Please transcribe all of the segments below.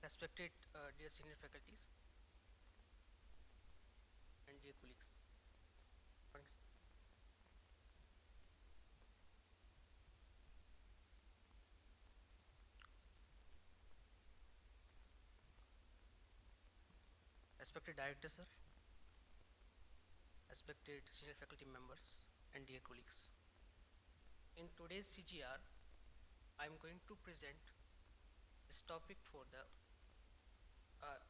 Respected dear senior faculties and dear colleagues. Morning, sir. Respected director sir, respected senior faculty members and dear colleagues. In today's CGR, I am going to present this topic for the uh,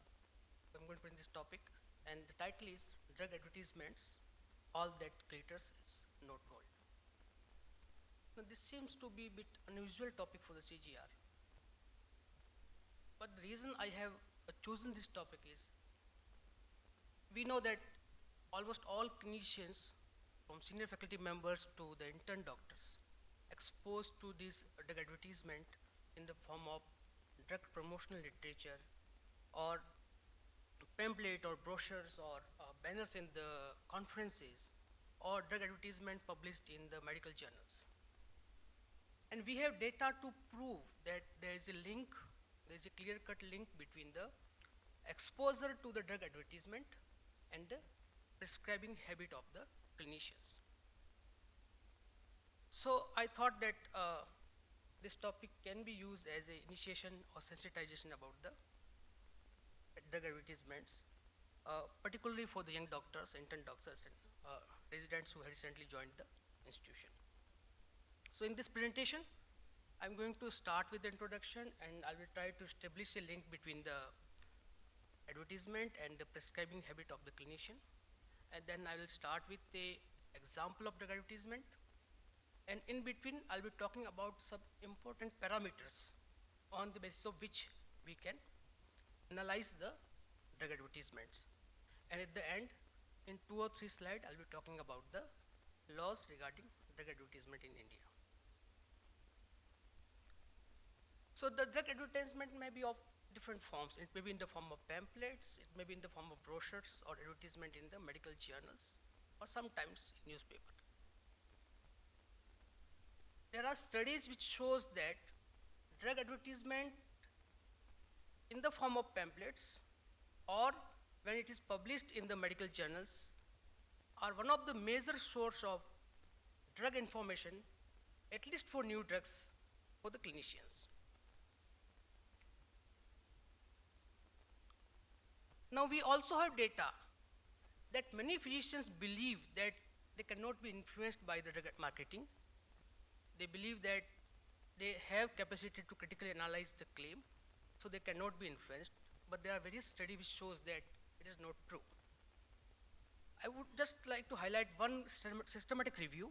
I'm going to present this topic, and the title is Drug Advertisements, All That Glitters is Not Gold. Now this seems to be a bit unusual topic for the CGR, but the reason I have chosen this topic is we know that almost all clinicians, from senior faculty members to the intern doctors, exposed to this drug advertisement in the form of drug promotional literature or pamphlet or brochures or banners in the conferences or drug advertisement published in the medical journals. And we have data to prove that there is a link, there is a clear-cut link between the exposure to the drug advertisement and the prescribing habit of the clinicians. So I thought that this topic can be used as an initiation or sensitization about the drug advertisements, particularly for the young doctors, intern doctors, and residents who have recently joined the institution. So in this presentation, I'm going to start with the introduction, and I will try to establish a link between the advertisement and the prescribing habit of the clinician. And then I will start with the example of drug advertisement. And in between, I'll be talking about some important parameters on the basis of which we can analyze the drug advertisements. And at the end, in 2 or 3 slides, I'll be talking about the laws regarding drug advertisement in India. So the drug advertisement may be of different forms. It may be in the form of pamphlets, it may be in the form of brochures or advertisement in the medical journals, or sometimes newspaper. There are studies which shows that drug advertisement in the form of pamphlets or when it is published in the medical journals are one of the major source of drug information, at least for new drugs, for the clinicians. Now we also have data that many physicians believe that they cannot be influenced by the drug marketing. They believe that they have capacity to critically analyze the claim, so they cannot be influenced. But there are various studies which shows that it is not true. I would just like to highlight one systematic review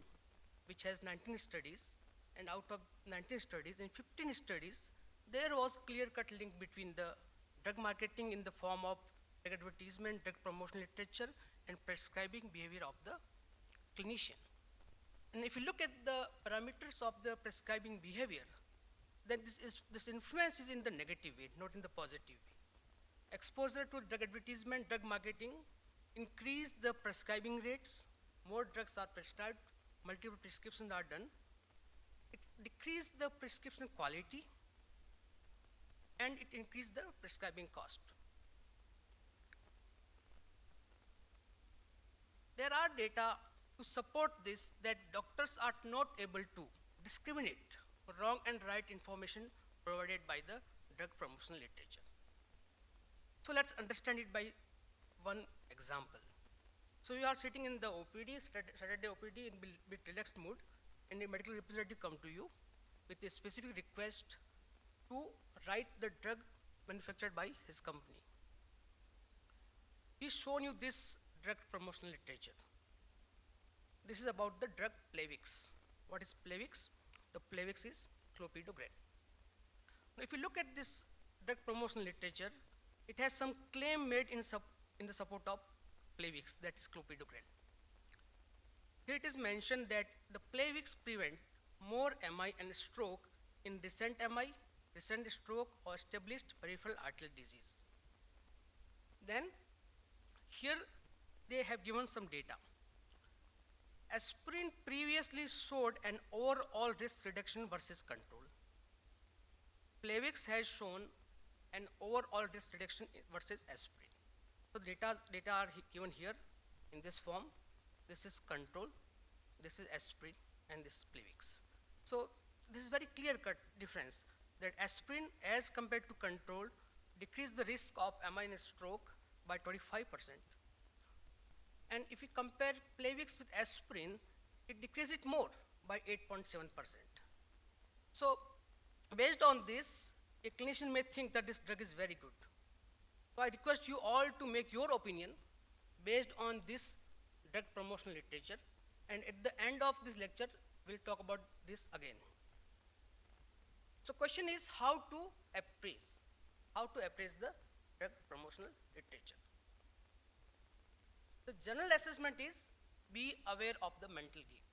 which has 19 studies, and out of 19 studies, in 15 studies, there was clear-cut link between the drug marketing in the form of drug advertisement, drug promotion literature, and prescribing behavior of the clinician. And if you look at the parameters of the prescribing behavior, then this influence is in the negative way, not in the positive way. Exposure to drug advertisement, drug marketing, increase the prescribing rates, more drugs are prescribed, multiple prescriptions are done. It decrease the prescription quality, and it increase the prescribing cost. There are data to support this that doctors are not able to discriminate wrong and right information provided by the drug promotional literature. So let's understand it by one example. So you are sitting in the OPD, Saturday OPD in a bit relaxed mood, and a medical representative come to you with a specific request to write the drug manufactured by his company. He's shown you this drug promotional literature. This is about the drug Plavix. What is Plavix? The Plavix is clopidogrel. Now, if you look at this drug promotional literature, it has some claim made in the support of Plavix, that is clopidogrel. Here it is mentioned that the Plavix prevent more MI and stroke in recent MI, recent stroke, or established peripheral arterial disease. Then here they have given some data. Aspirin previously showed an overall risk reduction versus control. Plavix has shown and overall risk reduction versus aspirin. So data are given here in this form. This is control, this is aspirin, and this is Plavix. So this is very clear-cut difference that aspirin as compared to control decrease the risk of MI in a stroke by 25%. And if we compare Plavix with aspirin, it decreases it more by 8.7%. So based on this, a clinician may think that this drug is very good. So I request you all to make your opinion based on this drug promotional literature, and at the end of this lecture, we'll talk about this again. So question is how to appraise the drug promotional literature. The general assessment is be aware of the mental game.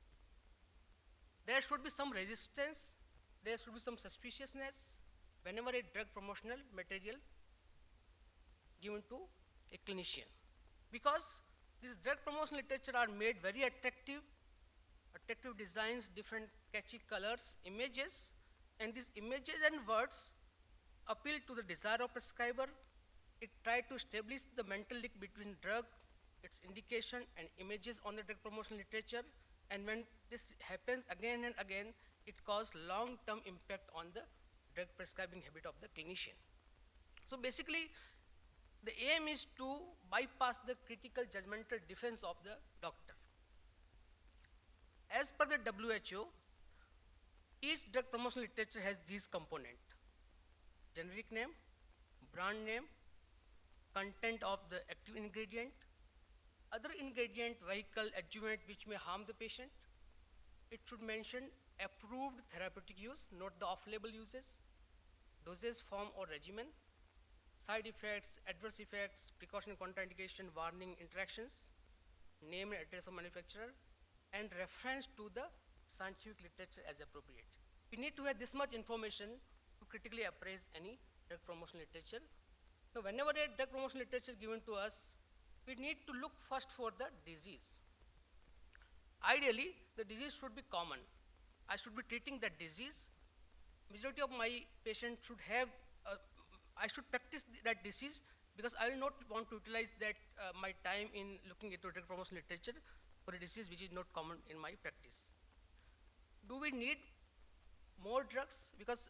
There should be some resistance, there should be some suspiciousness whenever a drug promotional material given to a clinician. Because these drug promotional literature are made very attractive designs, different catchy colors, images, and these images and words appeal to the desire of prescriber. It tries to establish the mental link between drug, its indication, and images on the drug promotional literature. And when this happens again and again, it causes long-term impact on the drug prescribing habit of the clinician. So basically, the aim is to bypass the critical judgmental defense of the doctor. As per the WHO, each drug promotional literature has these components: generic name, brand name, content of the active ingredient, other ingredient, vehicle, adjuvant which may harm the patient. It should mention approved therapeutic use, not the off-label uses, dosage form or regimen, side effects, adverse effects, precaution, contraindication, warning, interactions, name and address of manufacturer, and reference to the scientific literature as appropriate. We need to have this much information to critically appraise any drug promotional literature. Now, whenever a drug promotional literature is given to us, we need to look first for the disease. Ideally, the disease should be common. I should be treating that disease. Majority of my patients should have, I should practice that disease because I will not want to utilize that my time in looking at drug promotional literature for a disease which is not common in my practice. Do we need more drugs? Because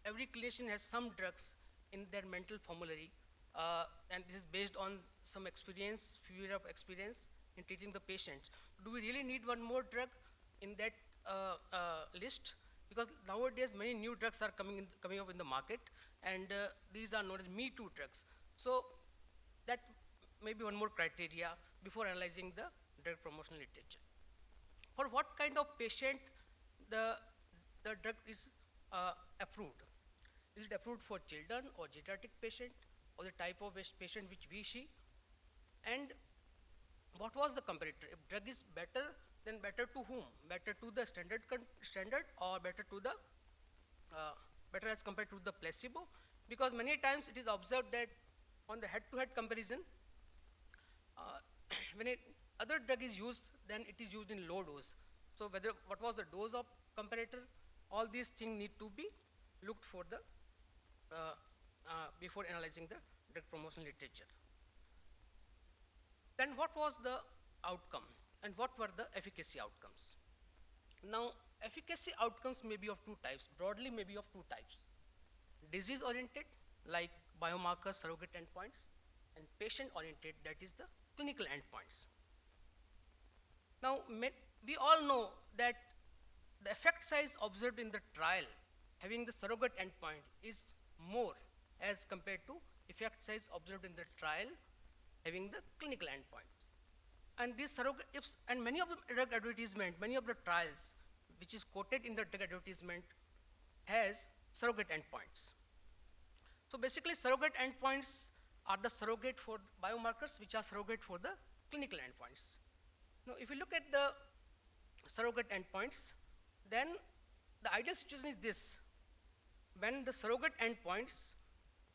every clinician has some drugs in their mental formulary, and this is based on some experience, few years of experience in treating the patients. Do we really need one more drug in that list? Because nowadays many new drugs are coming up in the market, and these are known as Me Too drugs. So that may be one more criteria before analyzing the drug promotional literature. For what kind of patient the drug is approved? Is it approved for children or geriatric patient, or the type of patient which we see? And what was the comparator? If drug is better, then better to whom? Better to the standard or better to the better as compared to the placebo? Because many times it is observed that on the head-to-head comparison, when other drug is used, then it is used in low dose. So what was the dose of comparator? All these things need to be looked for the before analyzing the drug promotional literature. Then what was the outcome and what were the efficacy outcomes? Now, efficacy outcomes may be of two types, broadly may be of two types. Disease-oriented, like biomarkers, surrogate endpoints, and patient-oriented, that is the clinical endpoints. Now, we all know that the effect size observed in the trial having the surrogate endpoint is more as compared to effect size observed in the trial having the clinical endpoints. And these surrogate, and many of the drug advertisement, many of the trials which is quoted in the drug advertisement has surrogate endpoints. So basically surrogate endpoints are the surrogate for biomarkers which are surrogate for the clinical endpoints. Now if you look at the surrogate endpoints, then the ideal situation is this: when the surrogate endpoints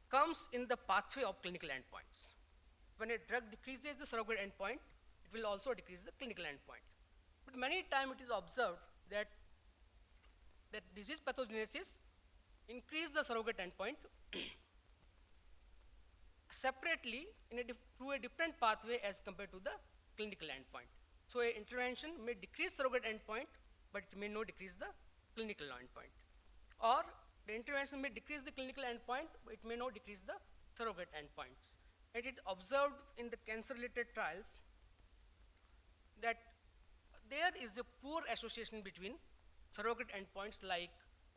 comes in the pathway of clinical endpoints. When a drug decreases the surrogate endpoint, it will also decrease the clinical endpoint. But many times it is observed that disease pathogenesis increase the surrogate endpoint separately through a different pathway as compared to the clinical endpoint. So an intervention may decrease surrogate endpoint, but it may not decrease the clinical endpoint. Or the intervention may decrease the clinical endpoint, but it may not decrease the surrogate endpoints. And it observed in the cancer-related trials that there is a poor association between surrogate endpoints like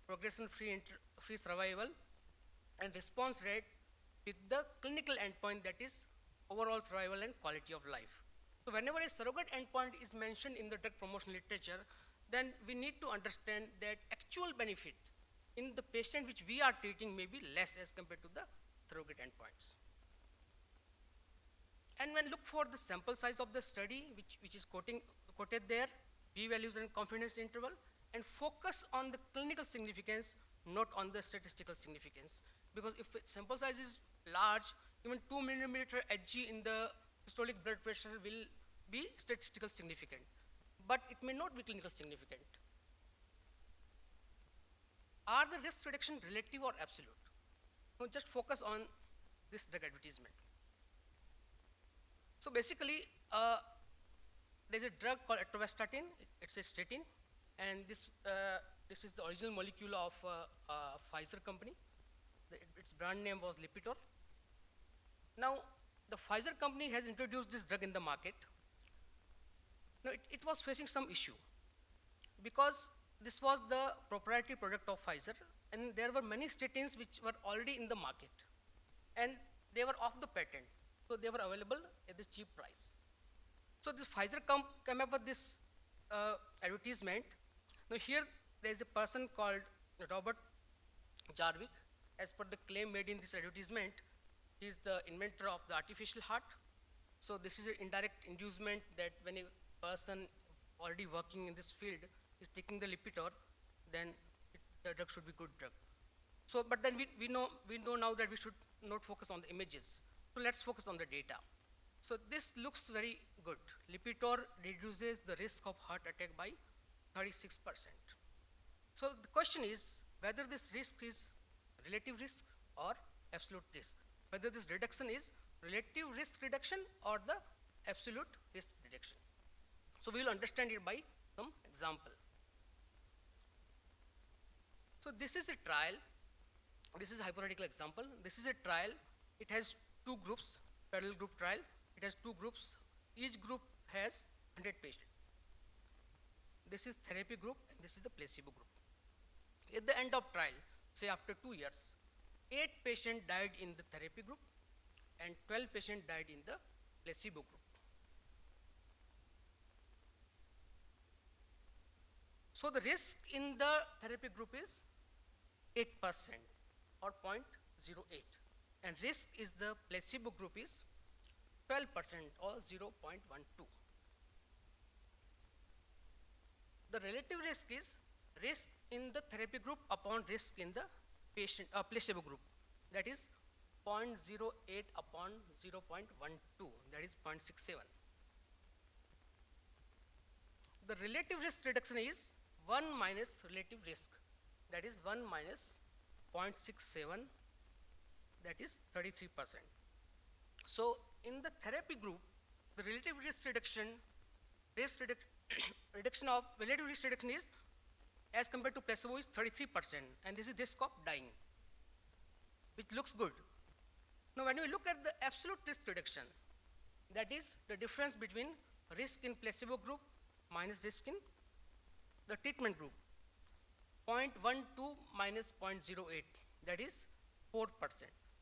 progression-free free survival and response rate with the clinical endpoint, that is overall survival and quality of life. So whenever a surrogate endpoint is mentioned in the drug promotion literature, then we need to understand that actual benefit in the patient which we are treating may be less as compared to the surrogate endpoints. And when look for the sample size of the study, which is quoted there, p-values and confidence interval, and focus on the clinical significance, not on the statistical significance. Because if sample size is large, even 2 millimeter Hg in the systolic blood pressure will be statistical significant, but it may not be clinical significant. Are the risk reduction relative or absolute? So just focus on this drug advertisement. So basically, there's a drug called atorvastatin. It's a statin, and this is the original molecule of Pfizer company. Its brand name was Lipitor. Now, the Pfizer company has introduced this drug in the market. Now, it was facing some issue because this was the proprietary product of Pfizer, and there were many statins which were already in the market, and they were off the patent, so they were available at the cheap price. So this Pfizer came up with this advertisement. Now here there is a person called Robert Jarvik. As per the claim made in this advertisement, he is the inventor of the artificial heart. So this is an indirect inducement that when a person already working in this field is taking the Lipitor, then the drug should be good drug. So, but then we know now that we should not focus on the images. So let's focus on the data. So this looks very good. Lipitor reduces the risk of heart attack by 36%. So the question is whether this risk is relative risk or absolute risk. Whether this reduction is relative risk reduction or the absolute risk reduction. So we will understand it by some example. So this is a trial. This is a hypothetical example. This is a trial. It has two groups, parallel group trial. It has two groups. Each group has 100 patients. This is therapy group and this is the placebo group. At the end of trial, say after 2 years, 8 patients died in the therapy group and 12 patients died in the placebo group. So the risk in the therapy group is 8% or 0.08, and risk is the placebo group is 12% or 0.12. The relative risk is risk in the therapy group upon risk in the patient placebo group, that is 0.08 upon 0.12, that is 0.67. The relative risk reduction is 1 minus relative risk, that is 1 minus 0.67, that is 33%. So in the therapy group, the relative risk reduction, reduction of relative risk reduction is as compared to placebo is 33%, and this is risk of dying, which looks good. Now when we look at the absolute risk reduction, that is the difference between risk in placebo group minus risk in the treatment group, 0.12 minus 0.08, that is 4%.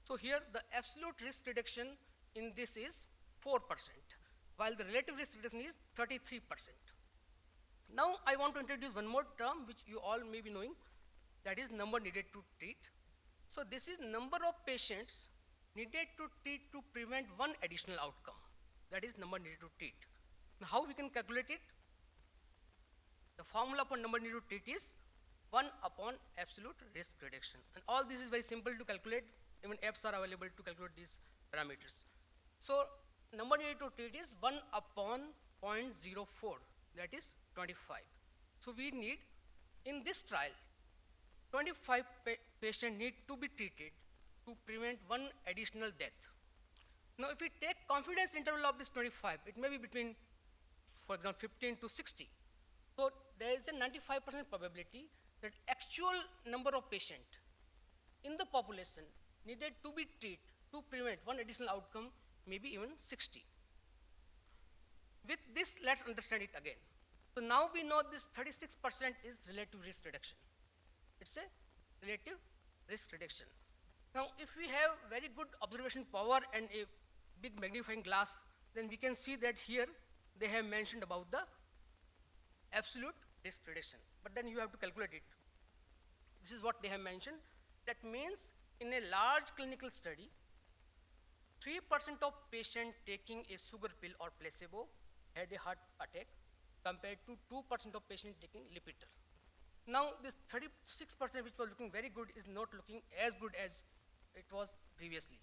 So here the absolute risk reduction in this is 4%, while the relative risk reduction is 33%. Now I want to introduce one more term which you all may be knowing, that is number needed to treat. So this is number of patients needed to treat to prevent one additional outcome, that is number needed to treat. Now how we can calculate it? The formula for number needed to treat is 1 upon absolute risk reduction, and all this is very simple to calculate. Even apps are available to calculate these parameters. So number needed to treat is 1 upon 0.04, that is 25. So we need, in this trial, 25 patients need to be treated to prevent one additional death. Now, if we take confidence interval of this 25, it may be between, for example, 15 to 60. So there is a 95% probability that actual number of patients in the population needed to be treated to prevent one additional outcome, maybe even 60. With this, let's understand it again. So now we know this 36% is relative risk reduction. It's a relative risk reduction. Now, if we have very good observation power and a big magnifying glass, then we can see that here they have mentioned about the absolute risk reduction. But then you have to calculate it. This is what they have mentioned. That means in a large clinical study, 3% of patients taking a sugar pill or placebo had a heart attack compared to 2% of patients taking Lipitor. Now this 36% which was looking very good is not looking as good as it was previously.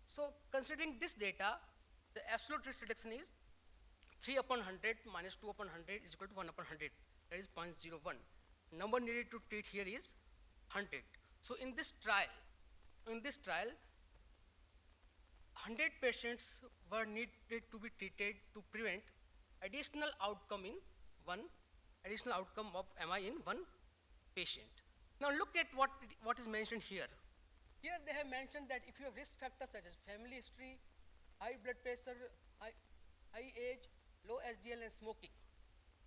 So considering this data, the absolute risk reduction is 3 upon 100 minus 2 upon 100 is equal to 1 upon 100, that is 0.01. Number needed to treat here is 100. So in this trial, 100 patients were needed to be treated to prevent additional outcome of MI in one patient. Now look at what is mentioned here. Here they have mentioned that if you have risk factors such as family history, high blood pressure, high age, low HDL and smoking.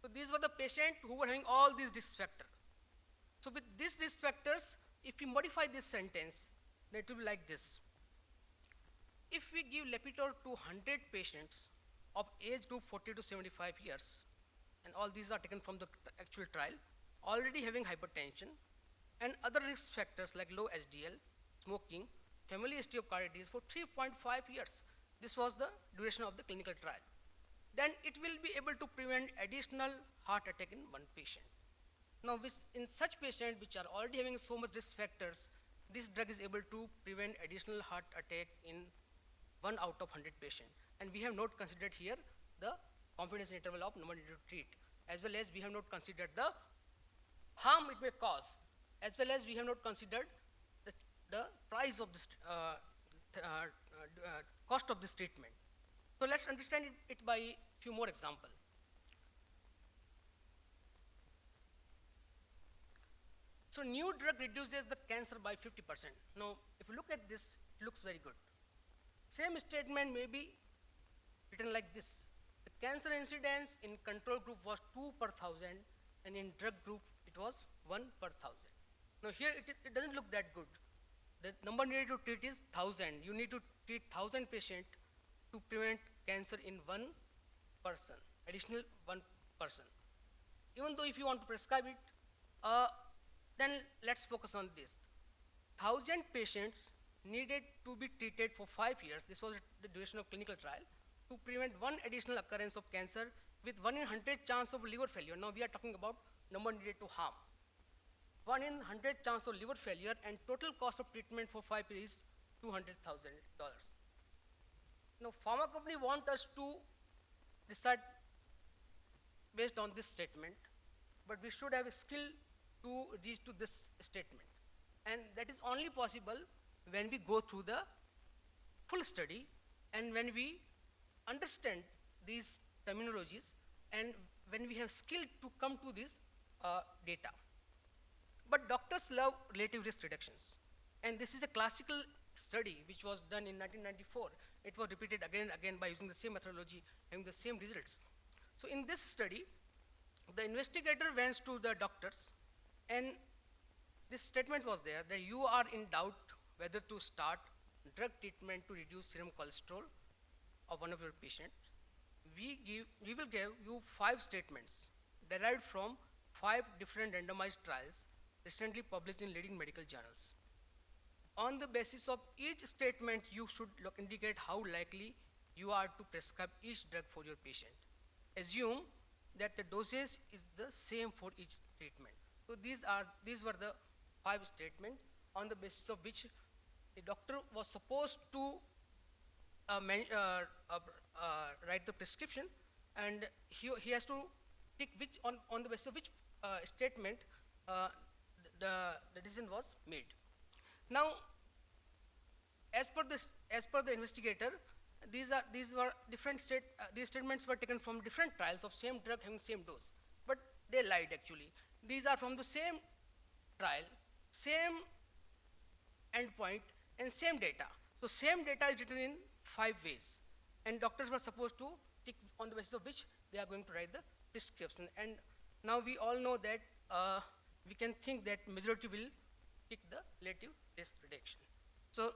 So these were the patients who were having all these risk factors. So with these risk factors, if we modify this sentence, then it will be like this. If we give Lipitor to 100 patients of age group 40 to 75 years, and all these are taken from the actual trial, already having hypertension, and other risk factors like low HDL, smoking, family history of carditis for 3.5 years. This was the duration of the clinical trial. Then it will be able to prevent additional heart attack in one patient. Now, in such patients which are already having so much risk factors, this drug is able to prevent additional heart attack in 1 out of 100 patients. And we have not considered here the confidence interval of number needed to treat, as well as we have not considered the harm it may cause, as well as we have not considered the price of this, cost of this treatment. So let's understand it by a few more examples. So new drug reduces the cancer by 50%. Now, if you look at this, it looks very good. Same statement may be written like this. The cancer incidence in control group was 2 per 1,000, and in drug group, it was 1 per 1,000. Now here, it doesn't look that good. The number needed to treat is 1,000. You need to treat 1,000 patients to prevent cancer in one person, additional one person. Even though if you want to prescribe it, then let's focus on this. 1,000 patients needed to be treated for 5 years. This was the duration of clinical trial to prevent one additional occurrence of cancer with 1 in 100 chance of liver failure. Now we are talking about number needed to harm. 1 in 100 chance of liver failure, and total cost of treatment for 5 years is $200,000. Now pharma company want us to decide based on this statement, but we should have a skill to reach to this statement. And that is only possible when we go through the full study and when we understand these terminologies and when we have skill to come to this data. But doctors love relative risk reductions. And this is a classical study which was done in 1994. It was repeated again and again by using the same methodology, having the same results. So in this study, the investigator went to the doctors, and this statement was there that you are in doubt whether to start drug treatment to reduce serum cholesterol of one of your patients. We will give you 5 statements derived from 5 different randomized trials recently published in leading medical journals. On the basis of each statement, you should indicate how likely you are to prescribe each drug for your patient. Assume that the dosage is the same for each treatment. So these were the 5 statements on the basis of which the doctor was supposed to write the prescription, and he has to pick which on the basis of which statement the decision was made. Now, as per this as per the investigator, these statements were taken from different trials of same drug having same dose, but they lied actually. These are from the same trial, same endpoint, and same data. So same data is written in 5 ways, and doctors were supposed to tick on the basis of which they are going to write the prescription. And now we all know that we can think that majority will pick the relative risk reduction. So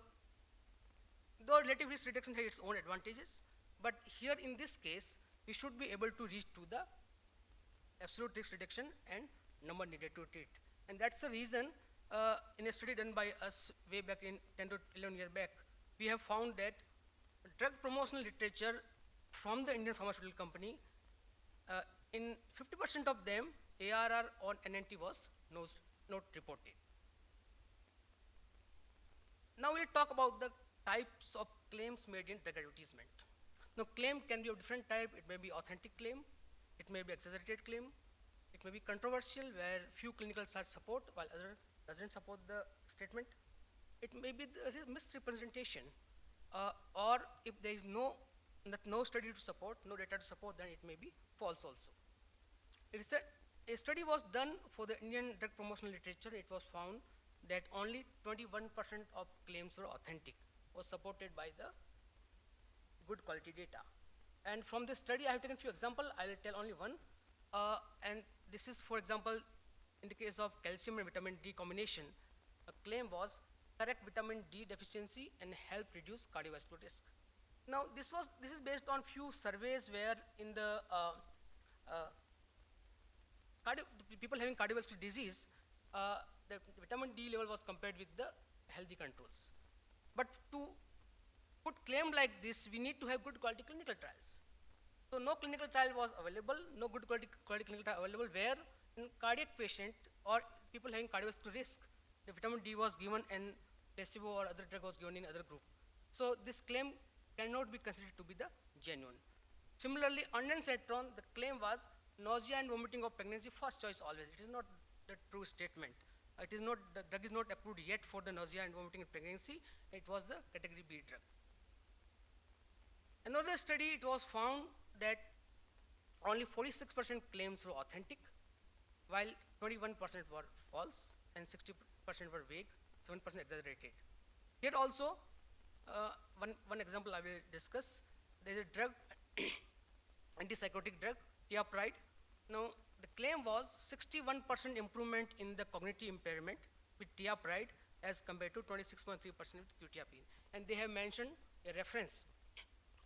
though relative risk reduction has its own advantages, but here in this case, we should be able to reach to the absolute risk reduction and number needed to treat. And that's the reason in a study done by us way back in 10 to 11 years back, we have found that drug promotional literature from the Indian pharmaceutical company, in 50% of them, ARR on NNT was not reported. Now we'll talk about the types of claims made in drug advertisement. Now claim can be of different type. It may be authentic claim, it may be exaggerated claim, it may be controversial where few clinical trials support while other doesn't support the statement. It may be the misrepresentation, or if there is no study to support, no data to support, then it may be false also. A study was done for the Indian drug promotional literature. It was found that only 21% of claims were authentic, was supported by the good quality data. And from this study, I have taken a few examples. I will tell only one. And this is, for example, in the case of calcium and vitamin D combination, a claim was correct vitamin D deficiency and help reduce cardiovascular risk. Now, this is based on few surveys where in the people having cardiovascular disease, the vitamin D level was compared with the healthy controls. But to put claim like this, we need to have good quality clinical trials. So no clinical trial was available, no good quality clinical trial available where in cardiac patient or people having cardiovascular risk, the vitamin D was given and placebo or other drug was given in other group. So this claim cannot be considered to be the genuine. Similarly, ondansetron, the claim was nausea and vomiting of pregnancy first choice always. It is not the true statement. It is not, the drug is not approved yet for the nausea and vomiting in pregnancy. It was the category B drug. Another study, it was found that only 46% claims were authentic, while 21% were false and 60% were vague, 7% exaggerated. Here also, one example I will discuss. There is a drug, antipsychotic drug, tiapride. Now, the claim was 61% improvement in the cognitive impairment with tiapride as compared to 26.3% with quetiapine. And they have mentioned a reference.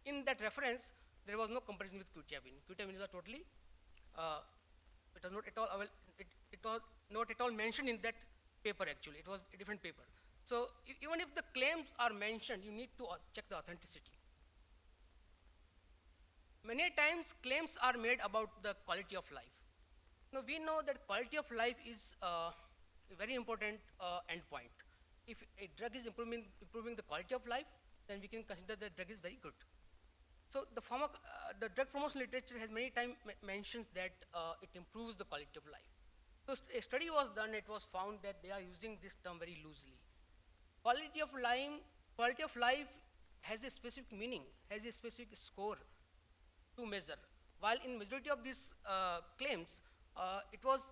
In that reference, there was no comparison with quetiapine. Quetiapine was totally, it was not at all, it was not at all mentioned in that paper actually. It was a different paper. So even if the claims are mentioned, you need to check the authenticity. Many times claims are made about the quality of life. Now we know that quality of life is a very important endpoint. If a drug is improving the quality of life, then we can consider the drug is very good. So the drug promotion literature has many times mentioned that it improves the quality of life. So a study was done, it was found that they are using this term very loosely. Quality of life has a specific meaning, has a specific score to measure. While in majority of these claims, it was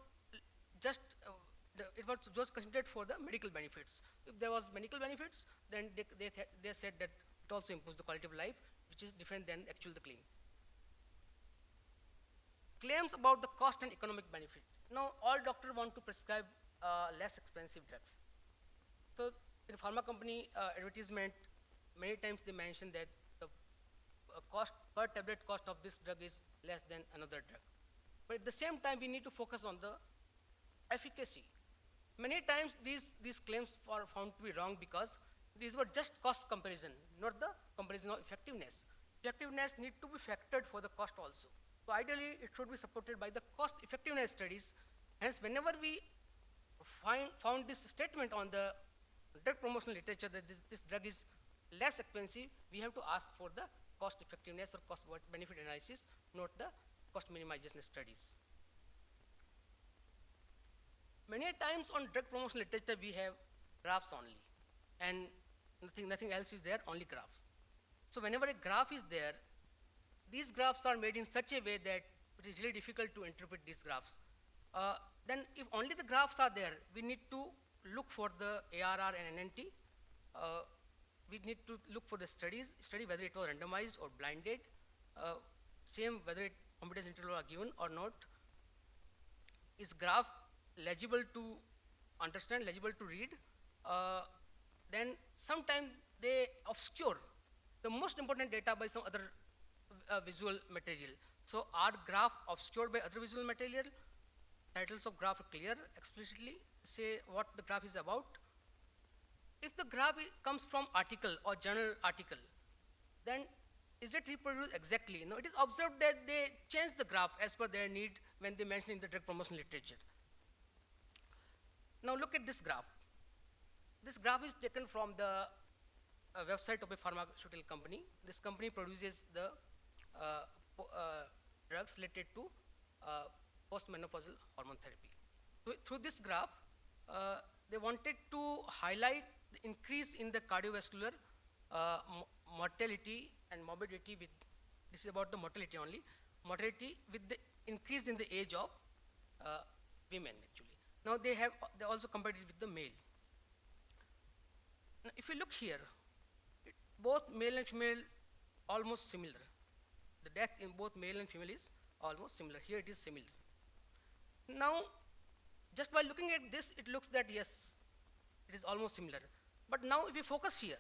just considered for the medical benefits. If there was medical benefits, then they said that it also improves the quality of life, which is different than actual the claim. Claims about the cost and economic benefit. Now, all doctors want to prescribe less expensive drugs. So, in pharma company advertisement, many times they mention that the cost per tablet cost of this drug is less than another drug. But at the same time, we need to focus on the efficacy. Many times these claims are found to be wrong because these were just cost comparison, not the comparison of effectiveness. Effectiveness need to be factored for the cost also. So ideally, it should be supported by the cost effectiveness studies. Hence, whenever we found this statement on the drug promotional literature that this drug is less expensive, we have to ask for the cost effectiveness or cost benefit analysis, not the cost minimization studies. Many times on drug promotional literature, we have graphs only. And nothing else is there, only graphs. So whenever a graph is there, these graphs are made in such a way that it is really difficult to interpret these graphs. Then if only the graphs are there, we need to look for the ARR and NNT. We need to look for the study whether it was randomized or blinded. Same whether confidence interval are given or not. Is graph legible to understand, legible to read? Then sometimes they obscure the most important data by some other visual material. So are graph obscured by other visual material? Titles of graph are clear, explicitly say what the graph is about. If the graph comes from article or journal article, then is it reproduced exactly? No, it is observed that they change the graph as per their need when they mention in the drug promotion literature. Now look at this graph. This graph is taken from the website of a pharmaceutical company. This company produces the drugs related to postmenopausal hormone therapy. So through this graph, they wanted to highlight the increase in the cardiovascular mortality and morbidity with, this is about the mortality only, mortality with the increase in the age of women actually. Now they also compared it with the male. Now if you look here, both male and female almost similar. The death in both male and female is almost similar. Here it is similar. Now, just by looking at this, it looks that yes, it is almost similar. But now if you focus here,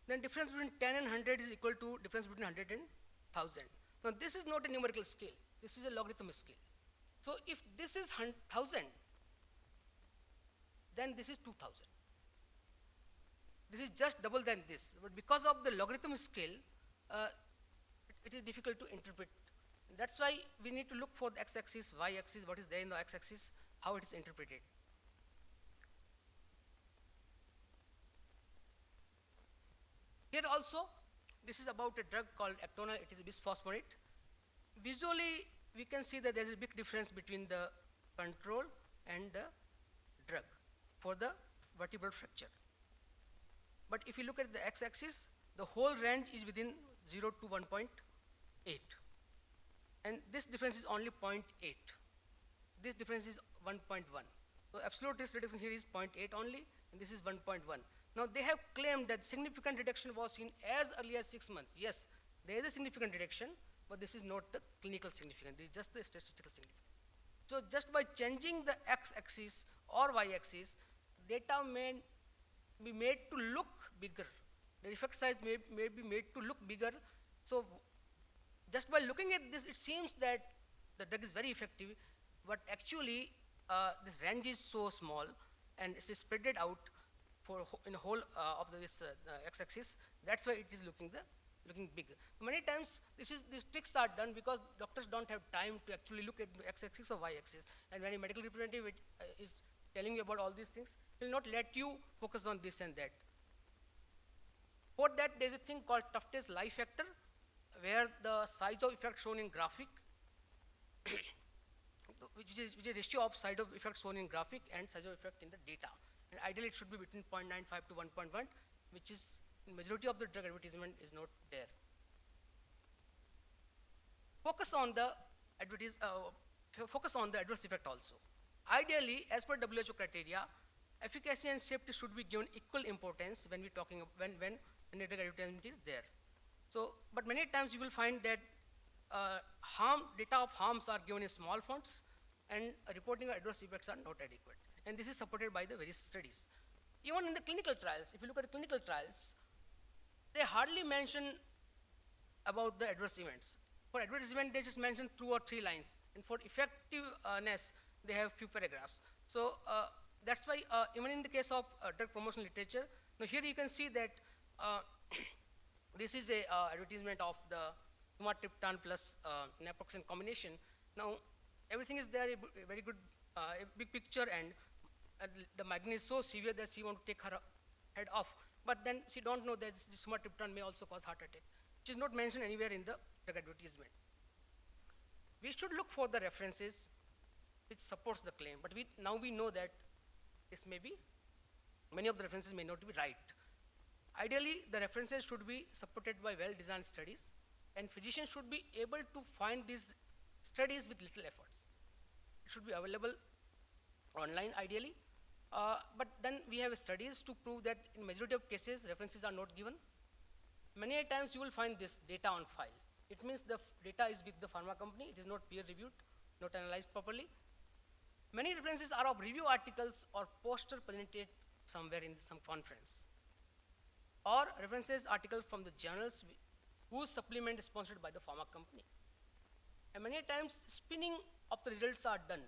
then difference between 10 and 100 is equal to difference between 100 and 1000. Now this is not a numerical scale. This is a logarithmic scale. So if this is 1000, then this is 2000. This is just double than this. But because of the logarithmic scale, it is difficult to interpret. That's why we need to look for the x-axis, y-axis, what is there in the x-axis, how it is interpreted. Here also, this is about a drug called Actona. It is a bisphosphonate. Visually, we can see that there is a big difference between the control and the drug for the vertebral fracture. But if you look at the x-axis, the whole range is within 0 to 1.8. And this difference is only 0.8. This difference is 1.1. So absolute risk reduction here is 0.8 only, and this is 1.1. Now they have claimed that significant reduction was seen as early as 6 months. Yes, there is a significant reduction, but this is not the clinical significance. This is just the statistical significance. So just by changing the x-axis or y-axis, data may be made to look bigger. The effect size may be made to look bigger. So just by looking at this, it seems that the drug is very effective, but actually this range is so small and it is spread out for in the whole of this x-axis. That's why it is looking big. Many times these tricks are done because doctors don't have time to actually look at the x-axis or y-axis. And when a medical representative is telling you about all these things, he will not let you focus on this and that. For that, there is a thing called Tuft's Lie factor, where the size of effect shown in graphic, which is a ratio of size of effect shown in graphic and size of effect in the data. And ideally, it should be between 0.95 to 1.1, which is in majority of the drug advertisement is not there. Focus on the adverse effect also. Ideally, as per WHO criteria, efficacy and safety should be given equal importance when we talking when a drug advertisement is there. So, but many times you will find that data of harms are given in small fonts, and reporting of adverse effects are not adequate. And this is supported by the various studies. Even in the clinical trials, if you look at the clinical trials, they hardly mention about the adverse events. For adverse event, they just mention 2 or 3 lines, and for effectiveness, they have few paragraphs. So that's why even in the case of drug promotion literature, now here you can see that this is a advertisement of the sumatriptan plus naproxen combination. Now everything is there, a very good, a big picture, and the migraine is so severe that she wants to take her head off. But then she don't know that this sumatriptan may also cause heart attack, which is not mentioned anywhere in the drug advertisement. We should look for the references which supports the claim, but now we know that this may be, many of the references may not be right. Ideally, the references should be supported by well-designed studies, and physicians should be able to find these studies with little efforts. It should be available online ideally, but then we have studies to prove that in majority of cases, references are not given. Many a times you will find this data on file. It means the data is with the pharma company, it is not peer reviewed, not analyzed properly. Many references are of review articles or poster presented somewhere in some conference, or references articles from the journals whose supplement is sponsored by the pharma company. And many times spinning of the results are done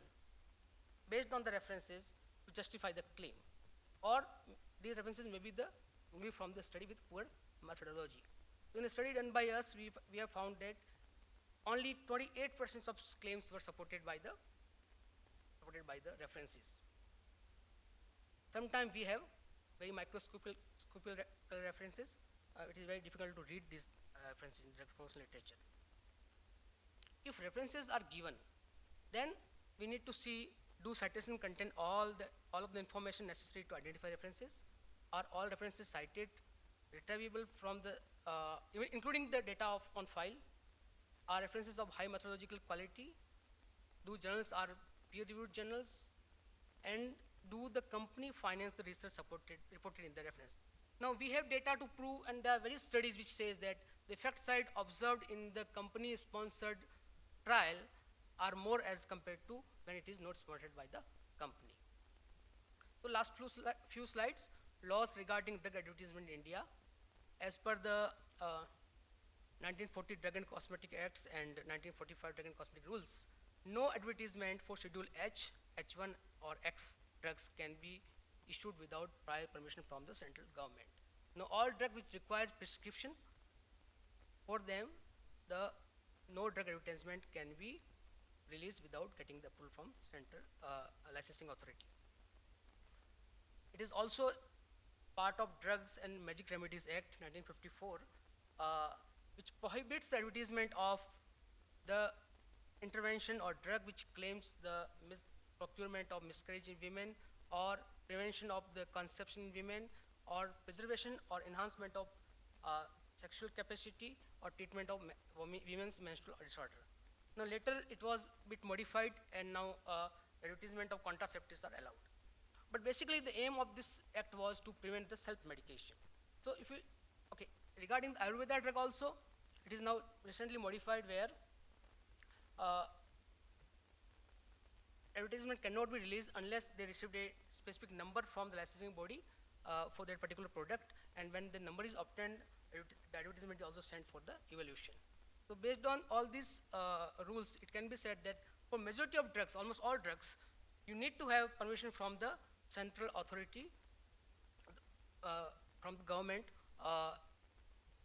based on the references to justify the claim, or these references may be from the study with poor methodology. So in a study done by us, we have found that only 28% of claims were supported by the references. Sometimes we have very microscopic references. It is very difficult to read these references in drug promotion literature. If references are given, then we need to see, do citation contain all of the information necessary to identify references? Are all references cited retrievable from the, including the data on file? Are references of high methodological quality? Do journals are peer-reviewed journals? And do the company finance the research reported in the reference? Now we have data to prove, and there are various studies which says that the effect size observed in the company-sponsored trial are more as compared to when it is not sponsored by the company. So last few slides, laws regarding drug advertisement in India. As per the 1940 Drug and Cosmetic Acts and 1945 Drug and Cosmetic Rules, no advertisement for Schedule H, H1 or X drugs can be issued without prior permission from the central government. Now all drugs which require prescription, for them no drug advertisement can be released without getting the approval from central licensing authority. It is also part of Drugs and Magic Remedies Act 1954, which prohibits the advertisement of the intervention or drug which claims the procurement of miscarriage in women, or prevention of the conception in women, or preservation or enhancement of sexual capacity, or treatment of women's menstrual disorder. Now later it was a bit modified, and now advertisement of contraceptives are allowed. But basically the aim of this act was to prevent the self-medication. So if we, okay, regarding the Ayurveda drug also, it is now recently modified where advertisement cannot be released unless they received a specific number from the licensing body for that particular product, and when the number is obtained, the advertisement is also sent for the evaluation. So based on all these rules, it can be said that for majority of drugs, almost all drugs, you need to have permission from the central authority, from the government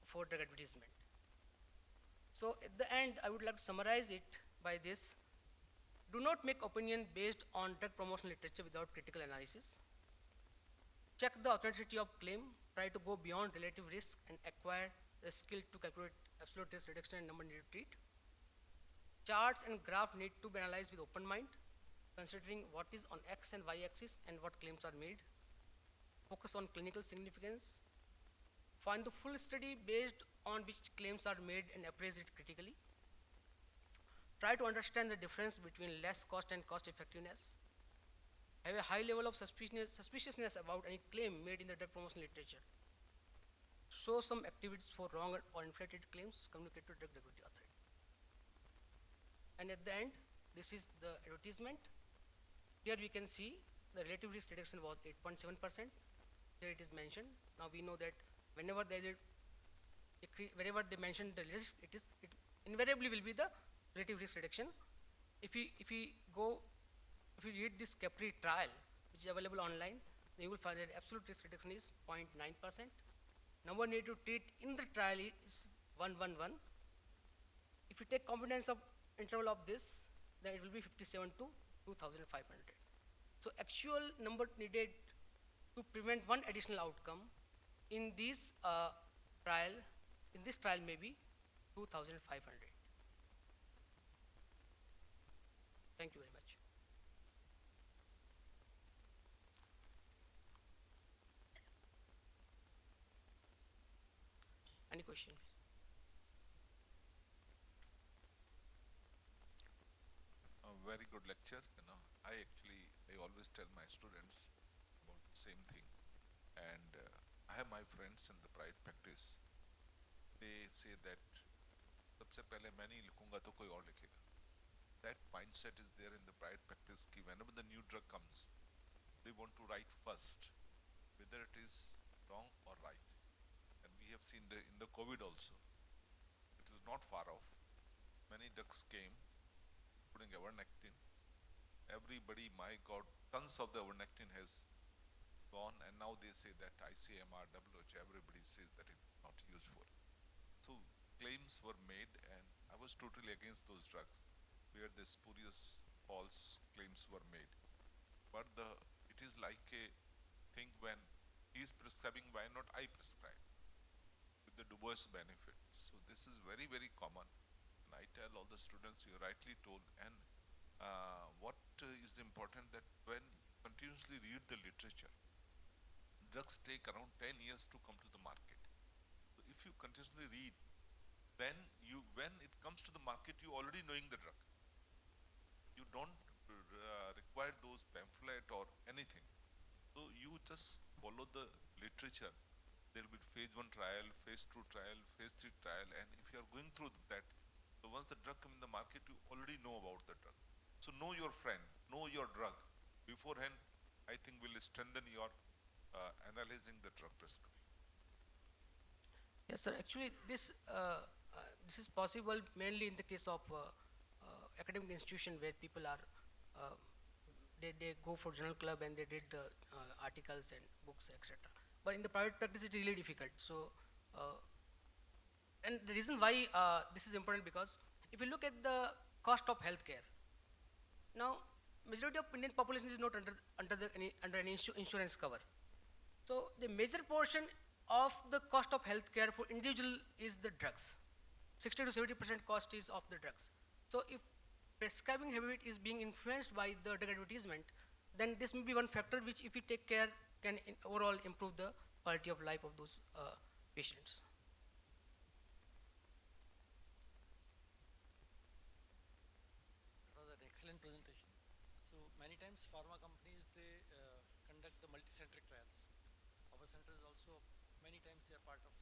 for drug advertisement. So at the end, I would like to summarize it by this. Do not make opinion based on drug promotion literature without critical analysis. Check the authenticity of claim, try to go beyond relative risk and acquire the skill to calculate absolute risk reduction and number needed to treat. Charts and graph need to be analyzed with open mind, considering what is on X and Y axis and what claims are made. Focus on clinical significance. Find the full study based on which claims are made and appraise it critically. Try to understand the difference between less cost and cost effectiveness. Have a high level of suspiciousness about any claim made in the drug promotion literature. Show some activities for wrong or inflated claims, communicate to drug regulatory authority. And at the end, this is the advertisement. Here we can see the relative risk reduction was 8.7%. Here it is mentioned. Now we know that whenever there is whenever they mention the risk, it invariably will be the relative risk reduction. If you read this Capri trial, which is available online, then you will find that absolute risk reduction is 0.9%. Number needed to treat in the trial is 111. If you take confidence of interval of this, then it will be 57 to 2,500. So actual number needed to prevent one additional outcome in this trial may be 2,500. Thank you very much. question. A very good lecture. I always tell my students about the same thing. And I have my friends in the private practice. They say that सबसे पहले मैं नहीं लिखूंगा तो कोई और लिखेगा. That mindset is there in the private practice कि whenever the new drug comes, they want to write first, whether it is wrong or right. And we have seen in the COVID also. It is not far off. Many drugs came, including ivermectin. Everybody, my God, tons of the ivermectin has gone, and now they say that ICMR, WHO, everybody says that it is not useful. So claims were made, and I was totally against those drugs, where the spurious false claims were made. But it is like a thing when he is prescribing, why not I prescribe? With the dubious benefits. So this is very, very common. And I tell all the students, you rightly told, and what is important that when you continuously read the literature, drugs take around 10 years to come to the market. So if you continuously read, then when it comes to the market, you already knowing the drug. You don't require those pamphlet or anything. So you just follow the literature. There will be phase 1 trial, phase 2 trial, phase 3 trial, and if you are going through that, so once the drug comes in the market, you already know about the drug. So know your friend, know your drug. Beforehand, I think will strengthen your analyzing the drug prescription. Yes, sir. Actually, this is possible mainly in the case of academic institution where people are uh, they go for journal club and they read the articles and books, etc. But in the private practice, it's really difficult. So, and the reason why this is important because if you look at the cost of healthcare, now majority of Indian population is not under any insurance cover. So the major portion of the cost of healthcare for individual is the drugs. 60 to 70% cost is of the drugs. So if prescribing habit is being influenced by the drug advertisement, then this may be one factor which if we take care can overall improve the quality of life of those patients. That was an excellent presentation. So many times pharma companies, they conduct the multicentric trials. Our center is also, many times they are part of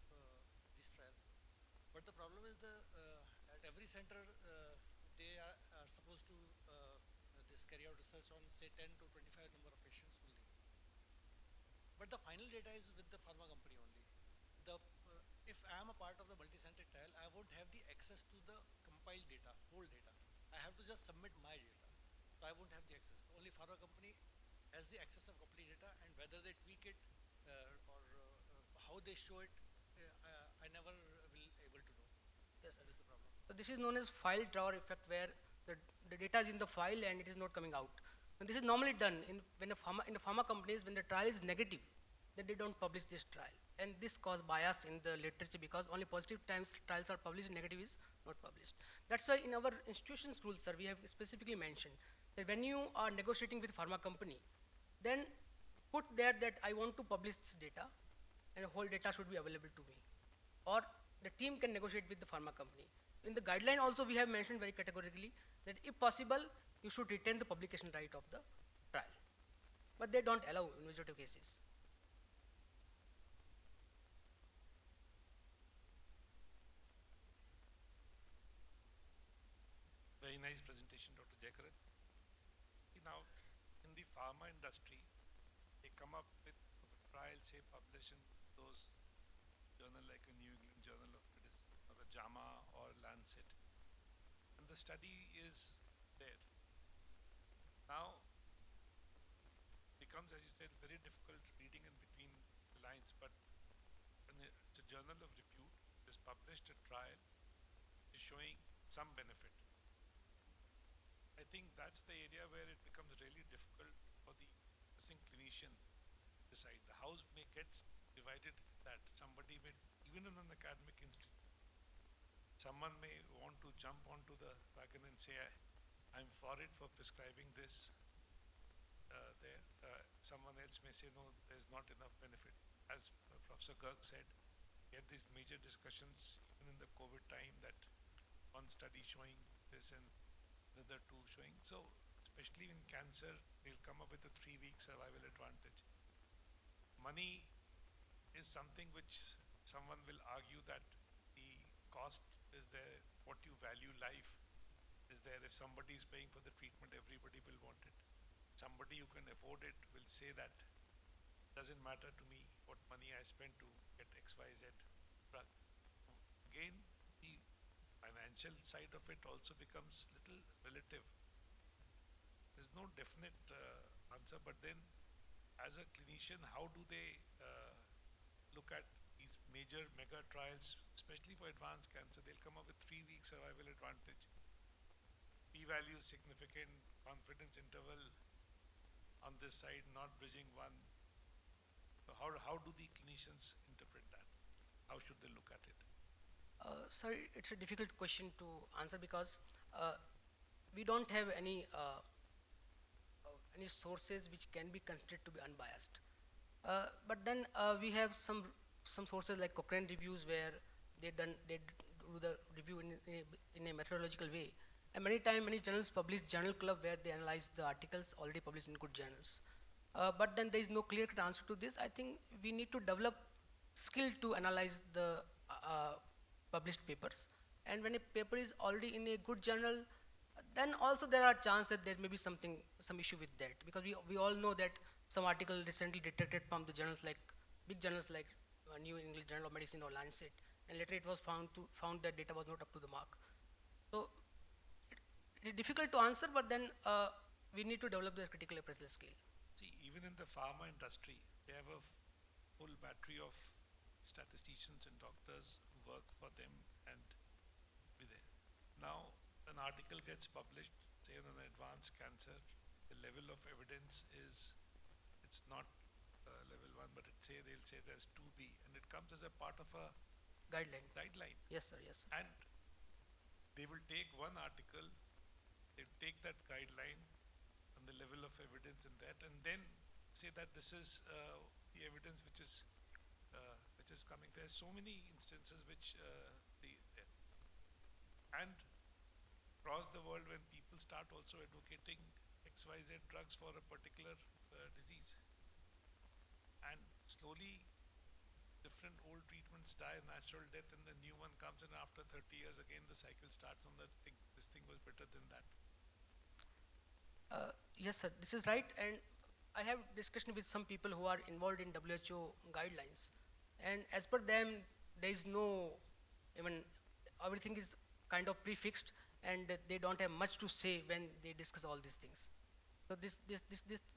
these trials. But the problem is at every center, they are supposed to this carry out research on say 10 to 25 number of patients only. But the final data is with the pharma company only. If I am a part of the multicentric trial, I won't have the access to the compiled data, whole data. I have to just submit my data. So I won't have the access. Only pharma company has the access of complete data, and whether they tweak it or how they show it, I never will able to know. Yes, that is the problem. So this is known as file drawer effect, where the data is in the file and it is not coming out. And this is normally done in the pharma companies when the trial is negative, that they don't publish this trial, and this causes bias in the literature because only positive trials are published, negative is not published. That's why in our institution's rules, sir, we have specifically mentioned that when you are negotiating with pharma company, then put there that I want to publish this data, and whole data should be available to me, or the team can negotiate with the pharma company. In the guideline also we have mentioned very categorically that if possible, you should retain the publication right of the trial. But they don't allow in majority of cases. Very nice presentation, Dr. Jayakaran. Now, in the pharma industry, they come up with trials, say, published in those journal like a New England Journal of Medicine or the JAMA or Lancet. And the study is there. Now, becomes, as you said, very difficult reading in between the lines, but when it's a journal of repute, it is published a trial, is showing some benefit. I think that's the area where it becomes really difficult for the practicing clinician to decide. The house may get divided that somebody may, even in an academic institute, someone may want to jump onto the wagon and say, I'm for it for prescribing this. Someone else may say, no, there's not enough benefit. As Professor Girk said, we had these major discussions even in the COVID time, that one study showing this and the other two showing. So especially in cancer, they'll come up with a 3-week survival advantage. Money is something which someone will argue that the cost is there, what you value life is there. If somebody is paying for the treatment, everybody will want it. Somebody who can afford it will say that doesn't matter to me what money I spend to get XYZ drug. Again, the financial side of it also becomes little relative. There's no definite answer, but then as a clinician, how do they look at these major mega trials, especially for advanced cancer? They'll come up with 3-week survival advantage, p-value significant, confidence interval on this side, not bridging one. So how do the clinicians interpret that? How should they look at it? Sir, it's a difficult question to answer because we don't have any sources which can be considered to be unbiased. But then we have some sources like Cochrane reviews where they do the review in a methodological way. And many times, many journals publish journal club where they analyze the articles already published in good journals. But then there is no clear-cut answer to this. I think we need to develop skill to analyze the published papers. And when a paper is already in a good journal, then also there are chances that there may be some issue with that, because we all know that some article recently detected from the journals like big journals like New England Journal of Medicine or Lancet, and later it was found that data was not up to the mark. So it is difficult to answer, but then we need to develop the critical appraisal skill. See, even in the pharma industry, they have a full battery of statisticians and doctors who work for them and with it. Now, an article gets published, say on an advanced cancer, the level of evidence is, it's not level 1, but they'll say there's 2B, and it comes as a part of a guideline. Yes, sir, yes. And they will take one article, they take that guideline and the level of evidence in that, and then say that this is the evidence which is coming. There are so many instances which and across the world, when people start also advocating XYZ drugs for a particular disease, and slowly different old treatments die a natural death and the new one comes, and after 30 years again the cycle starts on that thing. This thing was better than that. Yes, sir, this is right. And I have discussion with some people who are involved in WHO guidelines, and as per them, there is no even everything is kind of prefixed, and they don't have much to say when they discuss all these things. So this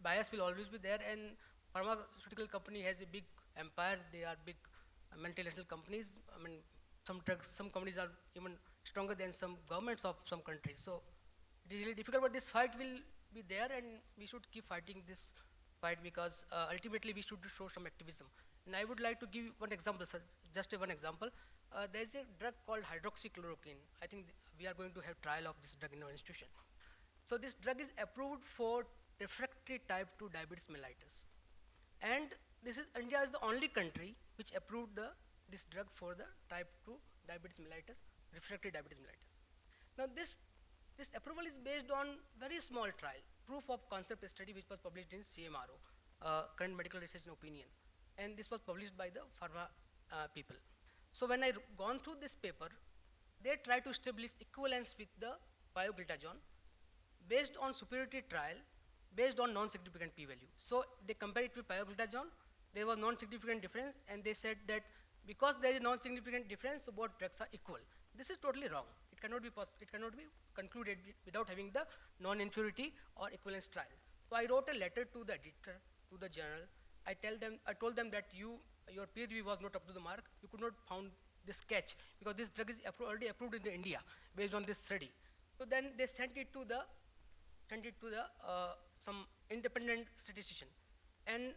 bias will always be there, and pharmaceutical company has a big empire. They are big multinational companies. I mean, some companies are even stronger than some governments of some countries. So it is really difficult, but this fight will be there, and we should keep fighting this fight, because ultimately we should show some activism. And I would like to give one example, sir, just one example. There is a drug called hydroxychloroquine. I think we are going to have trial of this drug in our institution. So this drug is approved for refractory type 2 diabetes mellitus. And India is the only country which approved this drug for the type 2 diabetes mellitus, refractory diabetes mellitus. Now this approval is based on very small trial, proof of concept study, which was published in CMRO, Current Medical Research and Opinion. And this was published by the pharma people. So when I gone through this paper, they try to establish equivalence with the pioglitazone based on superiority trial, based on non-significant p-value. So they compare it with pioglitazone, there was non-significant difference, and they said that because there is non-significant difference, so both drugs are equal. This is totally wrong. It cannot be concluded without having the non-inferiority or equivalence trial. So I wrote a letter to the editor, to the journal. I told them that your peer review was not up to the mark. You could not found this catch, because this drug is already approved in India based on this study. So then they sent it to the some independent statistician, and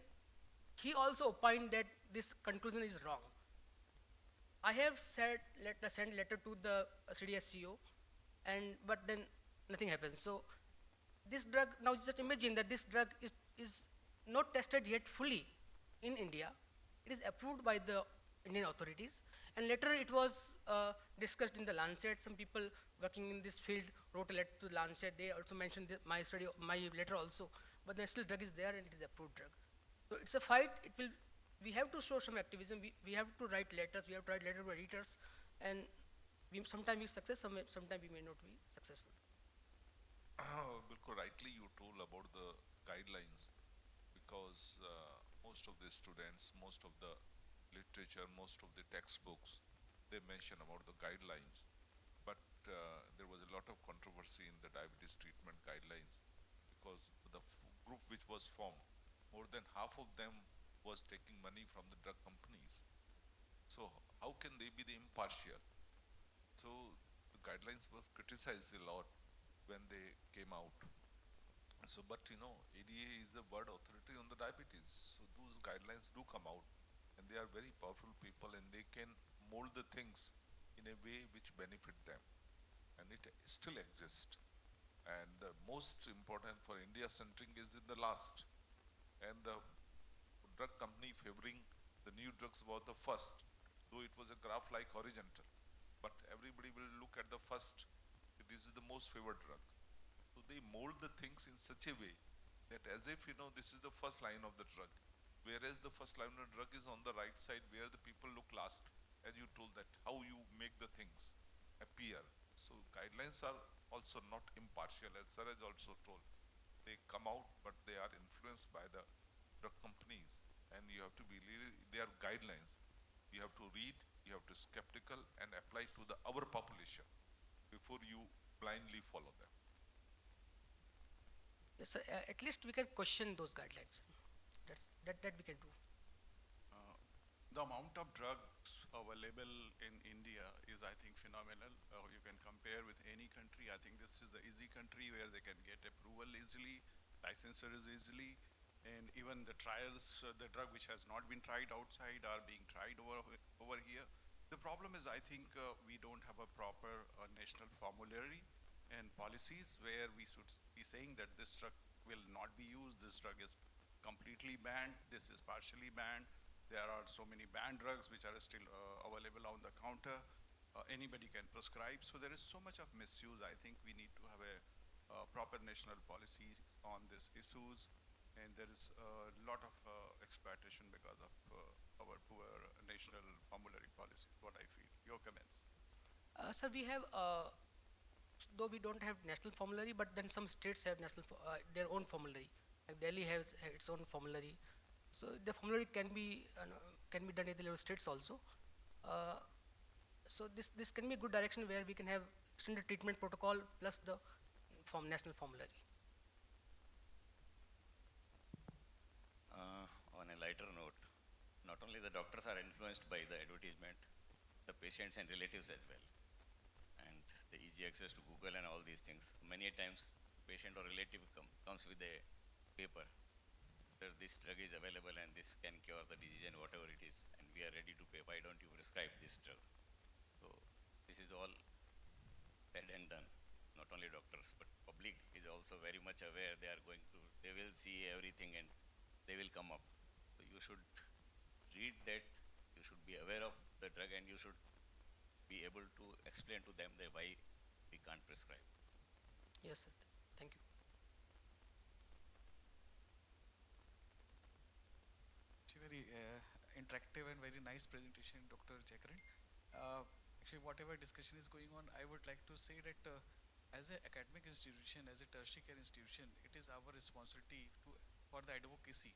he also opined that this conclusion is wrong. I have sent letter to the CDS CEO, but then nothing happens. So this drug, now just imagine that this drug is not tested yet fully in India. It is approved by the Indian authorities, And later it was discussed in the Lancet. Some people working in this field wrote a letter to the Lancet. They also mentioned my study, my letter also. But the still drug is there and it is approved drug. So it's a fight. We have to show some activism. We have to write letters. We have to write letters to editors. And sometimes we success, sometimes we may not be successful. बिल्कुल rightly you told about the guidelines because most of the students, most of the literature, most of the textbooks, they mention about the guidelines. But there was a lot of controversy in the diabetes treatment guidelines because the group which was formed, more than half of them was taking money from the drug companies. So how can they be the impartial? So the guidelines was criticized a lot when they came out. So, but you know, ADA is the world authority on the diabetes. So those guidelines do come out, and they are very powerful people, and they can mold the things in a way which benefit them, and it still exists. And the most important for India centering is in the last, and the drug company favoring the new drugs about the first, though it was a graph like horizontal, but everybody will look at the first. This is the most favored drug. So they mold the things in such a way that as if you know this is the first line of the drug, whereas the first line of the drug is on the right side where the people look last, as you told that how you make the things appear. So guidelines are also not impartial, as Saraj also told. They come out, but they are influenced by the drug companies, and you have to be really, they are guidelines. You have to read, you have to skeptical and apply to the our population before you blindly follow them. Yes, sir. At least we can question those guidelines. That we can do. Uh, the amount of drugs available in India is, I think, phenomenal. You can compare with any country. I think this is the easy country where they can get approval easily, licensures easily, and even the trials, the drug which has not been tried outside are being tried over here. The problem is, I think, we don't have a proper national formulary and policies where we should be saying that this drug will not be used, this drug is completely banned, this is partially banned. There are so many banned drugs which are still available on the counter. Anybody can prescribe. So there is so much of misuse. I think we need to have a proper national policy on these issues. And there is a lot of exploitation because of our poor national formulary policy, what I feel. Your comments? Sir, we have, though we don't have national formulary, but then some states have their own formulary. Like Delhi has its own formulary. So the formulary can be done at the level of states also. So this can be a good direction where we can have extended treatment protocol plus the national formulary. On a lighter note, not only the doctors are influenced by the advertisement, the patients and relatives as well. And the easy access to Google and all these things. Many a times, patient or relative comes with a paper that this drug is available and this can cure the disease and whatever it is, and we are ready to pay. Why don't you prescribe this drug? So this is all said and done. Not only doctors, but public is also very much aware. They are going through, they will see everything and they will come up. So you should read that, you should be aware of the drug, and you should be able to explain to them that why we can't prescribe. Yes, sir. Thank you. Actually, very interactive and very nice presentation, Dr. Jekaran. Actually, whatever discussion is going on, I would like to say that as an academic institution, as a tertiary care institution, it is our responsibility for the advocacy.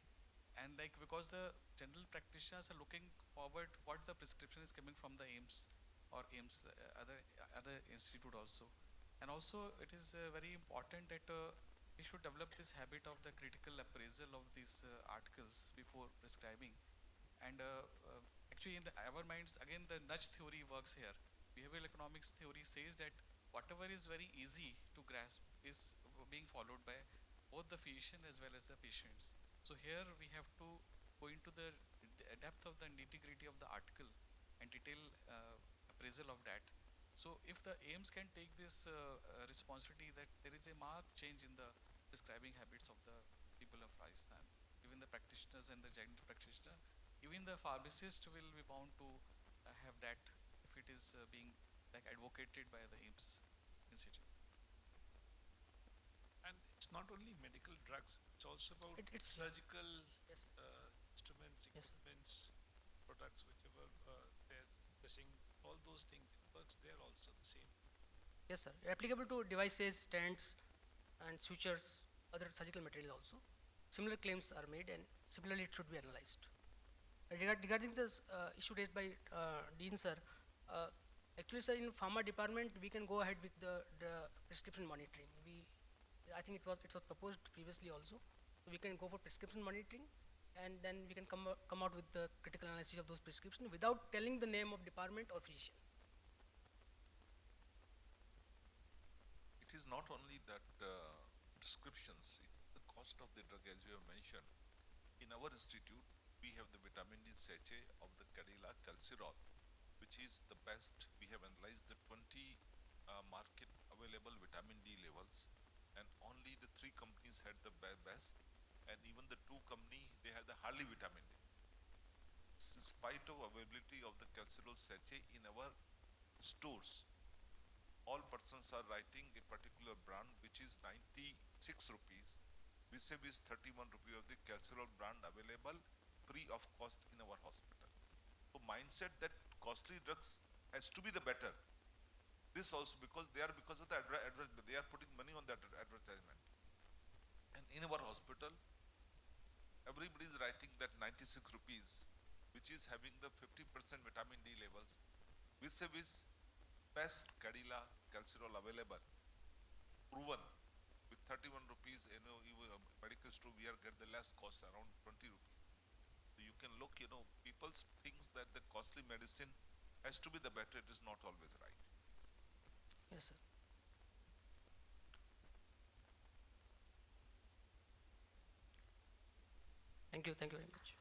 And like because the general practitioners are looking forward what the prescription is coming from the AIMS or AIMS, other institute also. And also it is very important that we should develop this habit of the critical appraisal of these articles before prescribing. And actually in our minds, again the nudge theory works here. Behavioral economics theory says that whatever is very easy to grasp is being followed by both the physician as well as the patients. So here we have to go into the depth of the nitty-gritty of the article and detail appraisal of that. So if the AIMS can take this responsibility that there is a marked change in the prescribing habits of the people of Rajasthan, even the practitioners and the general practitioner, even the pharmacist will be bound to have that if it is being like advocated by the AIMS Institute? And it's not only medical drugs, it's also about It's- surgical Yes, sir. instruments, Yes, sir. equipments, products, whichever they're dressing, all those things, it works there also the same. Yes, sir. Applicable to devices, stents, and sutures, other surgical material also. Similar claims are made, and similarly it should be analyzed. Regarding this issue raised by Dean sir, actually, sir, in pharma department we can go ahead with the prescription monitoring. I think it was proposed previously also. So we can go for prescription monitoring, and then we can come out with the critical analysis of those prescriptions without telling the name of department or physician. It is not only that prescriptions, it's the cost of the drug as you have mentioned. In our institute, we have the vitamin D sachet of the Cadila Calcirol, which is the best. We have analyzed the 20 market available vitamin D levels, and only the 3 companies had the best, and even the 2 company, they had the hardly vitamin D. In spite of availability of the Calcirol sachet in our stores, all persons are writing a particular brand which is 96 rupees, vis-a-vis 31 rupee of the Calcirol brand available free of cost in our hospital. So mindset that costly drugs has to be the better. This also because of the they are putting money on that advertisement. And in our hospital, everybody is writing that 96 rupees, which is having the 50% vitamin D levels, vis-a-vis best Cadila Calcirol available, proven with 31 rupees, even medical store we are get the less cost around 20 rupees. So you can look, people thinks that the costly medicine has to be the better. It is not always right. Yes, sir. Thank you very much.